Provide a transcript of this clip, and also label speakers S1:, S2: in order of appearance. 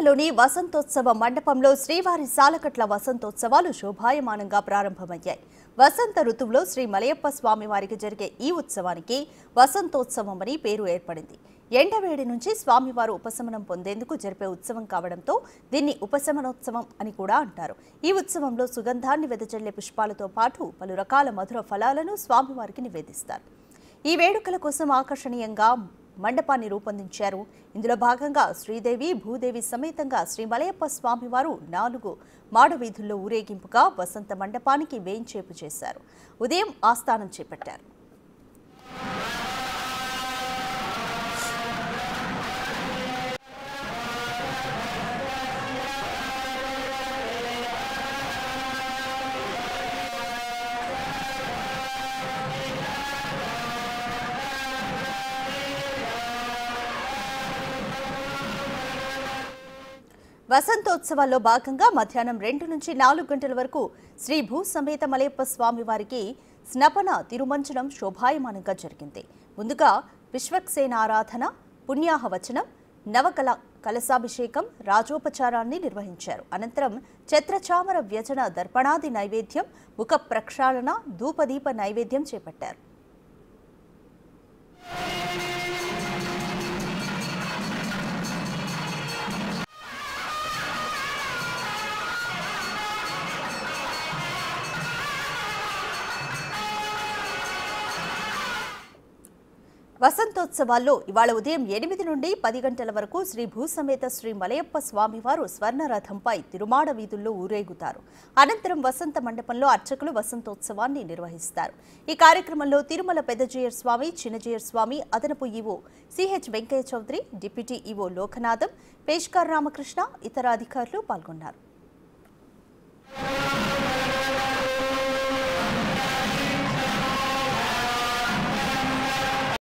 S1: తిరుమలలోని వసంతోత్సవ మండపంలో శ్రీవారి సాలకట్ల వసంతోత్సవాలు శోభాయమానంగా ప్రారంభమయ్యాయి. వసంత ఋతువులో శ్రీ మలయప్ప స్వామి వారికి జరిగే ఈ ఉత్సవానికి వసంతోత్సవం అని పేరు ఏర్పడింది. ఎండవేడి నుంచి స్వామివారు ఉపశమనం పొందేందుకు జరిపే ఉత్సవం కావడంతో దీన్ని ఉపశమనోత్సవం అని కూడా అంటారు. ఈ ఉత్సవంలో సుగంధాన్ని వెదజల్లే పుష్పాలతో పాటు పలు రకాల మధుర ఫలాలను స్వామివారికి నివేదిస్తారు. ఈ వేడుకల కోసం ఆకర్షణీయంగా మండపాన్ని రూపొందించారు. ఇందులో భాగంగా శ్రీదేవి భూదేవి సమేతంగా శ్రీ మలయప్ప స్వామివారు 4 మాడవీధుల్లో ఊరేగింపుగా వసంత మండపానికి వేంచేపు చేశారు. ఉదయం ఆస్థానం చేపట్టారు. వసంతోత్సవాల్లో భాగంగా మధ్యాహ్నం 2 నుంచి 4 గంటల వరకు శ్రీ భూ సమేత మలయప్ప స్వామి వారికి స్నపన తిరుమంచనం శోభాయమానంగా జరిగింది. ముందుగా విశ్వక్సేన ఆరాధన, పుణ్యాహవచనం, కలశాభిషేకం, రాజోపచారాన్ని నిర్వహించారు. అనంతరం ఛత్రచామర వ్యజన దర్పణాది నైవేద్యం, ముఖ ప్రక్షాళన, ధూపదీప నైవేద్యం చేపట్టారు. వసంతోత్సవాల్లో ఇవాళ ఉదయం 8 నుండి 10 గంటల వరకు శ్రీ భూసమేత శ్రీ మలయప్ప స్వామివారు స్వర్ణరథంపై తిరుమాడ వీధుల్లో ఊరేగుతారు. అనంతరం వసంత మండపంలో అర్చకులు వసంతోత్సవాన్ని నిర్వహిస్తారు. ఈ కార్యక్రమంలో తిరుమల పెద్దజీయర్ స్వామి, చిన్నజీయర్ స్వామి, అదనపు EO CH Venkaiah Chowdary, deputy EO Lokanatham, పేష్కార్ రామకృష్ణ, ఇతర అధికారులు పాల్గొన్నారు.